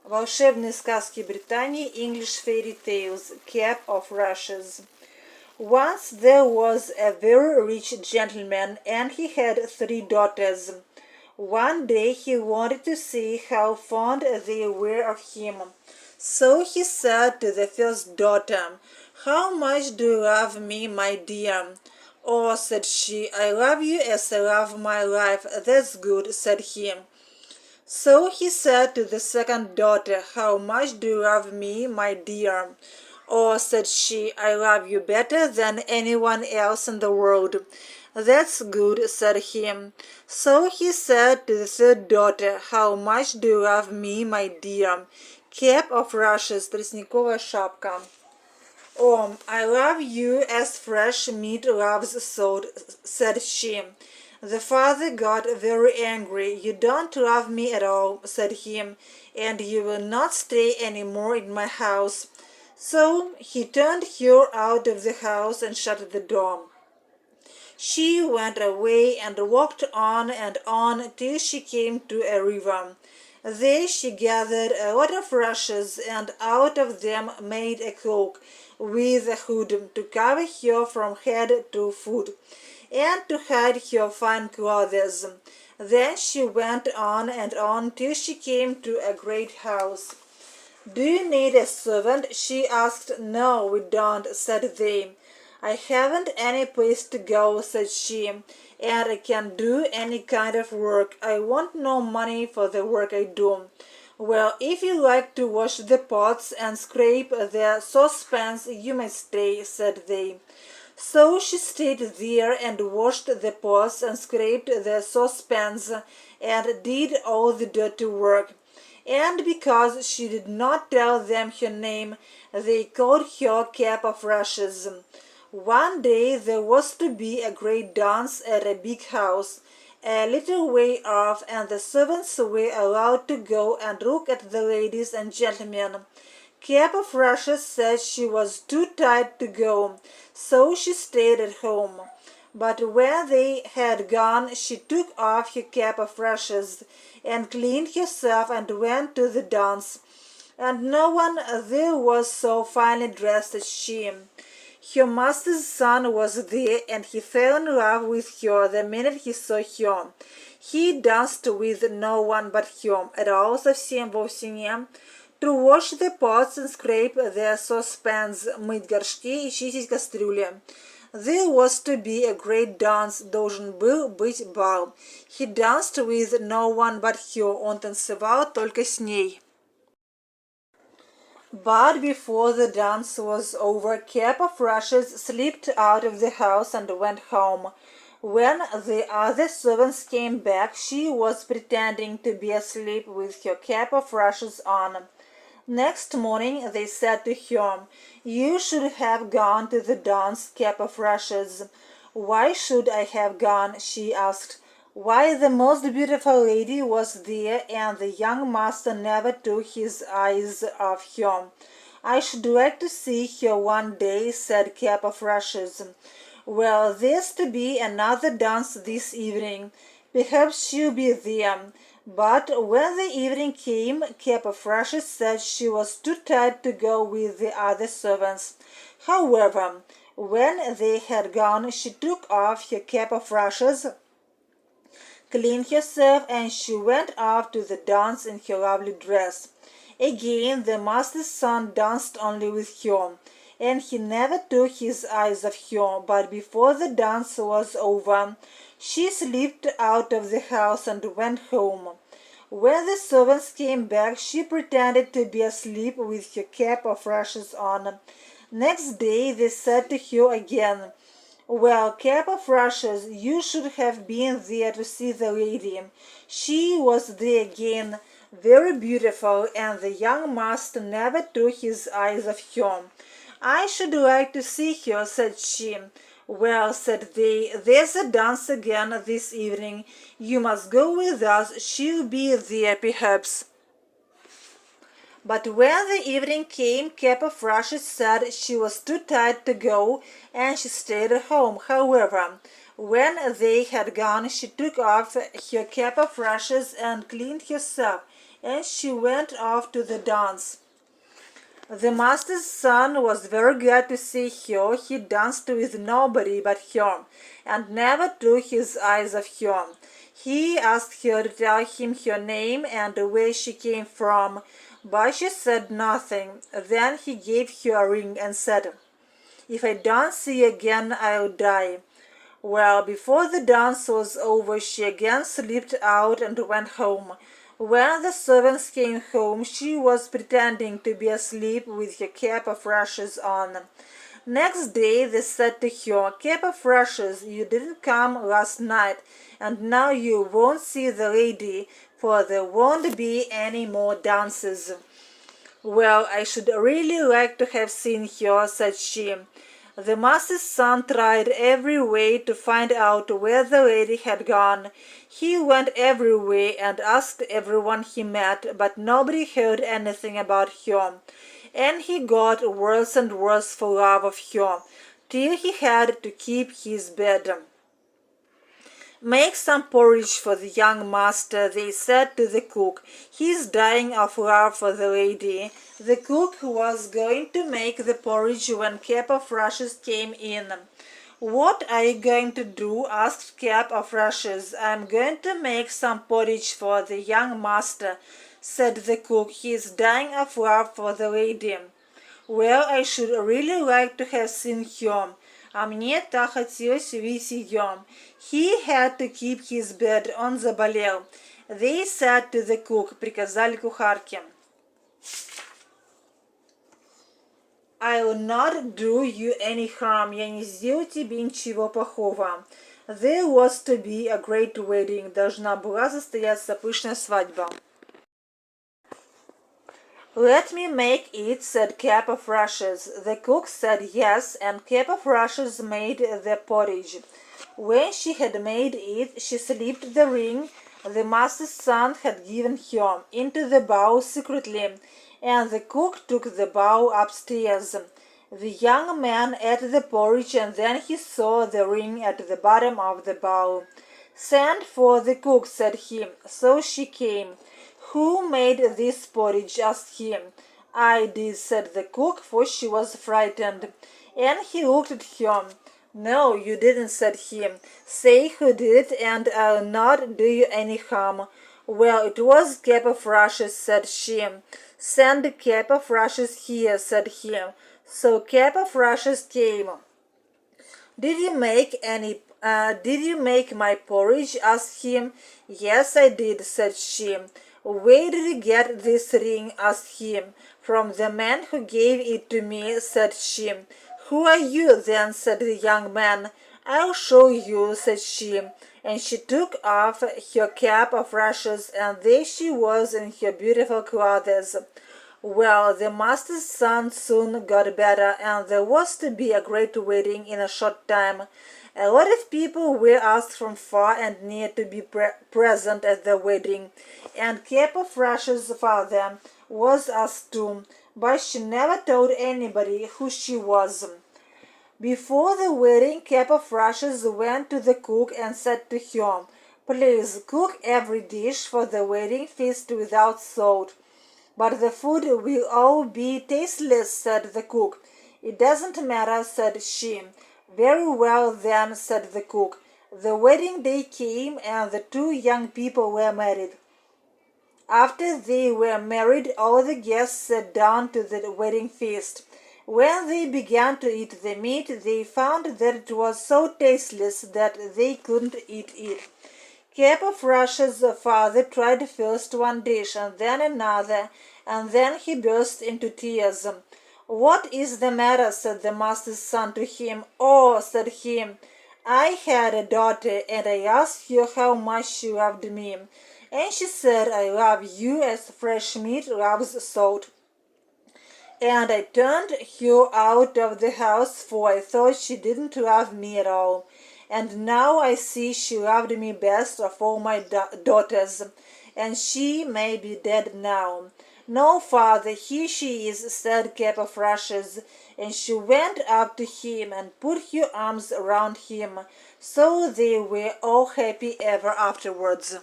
Волшебные сказки Британии, English fairy tales, Cap of Rushes. Once there was a very rich gentleman, and he had 3 daughters. One day he wanted to see how fond they were of him. So he said to the first daughter, "How much do you love me, my dear?" "Oh," said she, "I love you as I love my life." "That's good," said he. So he said to the second daughter, "How much do you love me, my dear?" "Oh," said she, "I love you better than anyone else in the world." "That's good," said he. So he said to the third daughter, "How much do you love me, my dear?" Cap of rushes, тростниковая шапка. "Oh, I love you as fresh meat loves salt," said she. The father got very angry. "You don't love me at all," said he, "and you will not stay any more in my house." So he turned her out of the house and shut the door. She went away and walked on and on till she came to a river. There she gathered a lot of rushes and out of them made a cloak with a hood to cover her from head to foot and to hide her fine clothes. Then she went on and on till she came to a great house. "Do you need a servant?" she asked. "No, we don't," said they. "I haven't any place to go," said she, "and I can do any kind of work. I want no money for the work I do." "Well, if you like to wash the pots and scrape the saucepans, you may stay," said they. So she stayed there and washed the pots and scraped the saucepans and did all the dirty work. And because she did not tell them her name, they called her Cap of Rushes. One day there was to be a great dance at a big house, a little way off, and the servants were allowed to go and look at the ladies and gentlemen. Cap of Rushes said she was too tired to go, so she stayed at home. But when they had gone, she took off her cap of rushes and cleaned herself and went to the dance. And no one there was so finely dressed as she. Her master's son was there, and he fell in love with her the minute he saw her. He danced with no one but her, at all, совсем, вовсе не. To wash the pots and scrape the saucepans, мыть горшки и чистить кастрюли. There was to be a great dance, должен был быть бал. He danced with no one but her, он танцевал только с ней. But before the dance was over, Cap of Rushes slipped out of the house and went home. When the other servants came back, she was pretending to be asleep with her cap of rushes on. Next morning they said to her, "You should have gone to the dance, Cap of Rushes." "Why should I have gone?" she asked. "Why, the most beautiful lady was there, and the young master never took his eyes off her." "I should like to see her one day," said Cap of Rushes. "Well, there's to be another dance this evening. Perhaps she'll be there." But when the evening came, Cap of Rushes said she was too tired to go with the other servants. However, when they had gone, she took off her cap of rushes, cleaned herself, and she went off to the dance in her lovely dress. Again the master's son danced only with her, and he never took his eyes off her. But before the dance was over, she slipped out of the house and went home. When the servants came back, she pretended to be asleep with her cap of rushes on. Next day they said to her again, "Well, Cap of Rushes, you should have been there to see the lady. She was there again, very beautiful, and the young master never took his eyes off her." "I should like to see her," said she. "Well," said they, "there's a dance again this evening. You must go with us. She'll be there, perhaps." But when the evening came, Cap of Rushes said she was too tired to go, and she stayed at home. However, when they had gone, she took off her cap of rushes and cleaned herself, and she went off to the dance. The master's son was very glad to see her. He danced with nobody but her, and never took his eyes off her. He asked her to tell him her name and where she came from, but she said nothing. Then he gave her a ring and said, "If I don't see you again, I'll die." Well, before the dance was over, she again slipped out and went home. When the servants came home, she was pretending to be asleep with her cap of rushes on. Next day they said to her, "Cap of rushes, you didn't come last night, and now you won't see the lady, for there won't be any more dances." "Well, I should really like to have seen her," said she. The master's son tried every way to find out where the lady had gone. He went everywhere and asked everyone he met, but nobody heard anything about her. And he got worse and worse for love of her, till he had to keep his bed. "Make some porridge for the young master," they said to the cook. "He's dying of love for the lady." The cook was going to make the porridge when Cap of Rushes came in. "What are you going to do?" asked Cap of Rushes. "I'm going to make some porridge for the young master," said the cook. "He's dying of love for the lady." "Well, I should really like to have seen her. А мне так хотелось увидеть ее. He had to keep his bed, он заболел. They said to the cook, приказали кухарке. I'll not do you any harm, я не сделаю тебе ничего плохого. There was to be a great wedding, должна была состояться пышная свадьба. "Let me make it," said Cap of Rushes. The cook said yes, and Cap of Rushes made the porridge. When she had made it, she slipped the ring the master's son had given her into the bowl secretly, and the cook took the bowl upstairs. The young man ate the porridge, and then he saw the ring at the bottom of the bowl. "Send for the cook," said he. So she came. "Who made this porridge?" asked he. "I did," said the cook, for she was frightened. And he looked at her. "No, you didn't," said he. "Say who did it, and I'll not do you any harm." "Well, it was Cap of Rushes," said she. "Send Cap of Rushes here," said he. So Cap of Rushes came. Did you make my porridge?" asked him. "Yes, I did," said she. "Where did you get this ring?" asked he. "From the man who gave it to me," said she. "Who are you, then?" said the young man. "I'll show you," said she. And she took off her cap of rushes, and there she was in her beautiful clothes. Well, the master's son soon got better, and there was to be a great wedding in a short time. A lot of people were asked from far and near to be present at the wedding, and Cap of Rushes' father was asked too, but she never told anybody who she was. Before the wedding, Cap of Rushes went to the cook and said to her, "Please cook every dish for the wedding feast without salt." "But the food will all be tasteless," said the cook. "It doesn't matter," said she. "Very well then," said the cook. The wedding day came, and the two young people were married. After they were married, all the guests sat down to the wedding feast. When they began to eat the meat, they found that it was so tasteless that they couldn't eat it. Cap of Russia's father tried first one dish and then another, and then he burst into tears. "What is the matter?" said the master's son to him. "Oh," said he, "I had a daughter, and I asked her how much she loved me. And she said, 'I love you as fresh meat loves salt.' And I turned her out of the house, for I thought she didn't love me at all. And now I see she loved me best of all my daughters, and she may be dead now." "No, father, here she is," said Cap of Rushes, and she went up to him and put her arms around him. So they were all happy ever afterwards.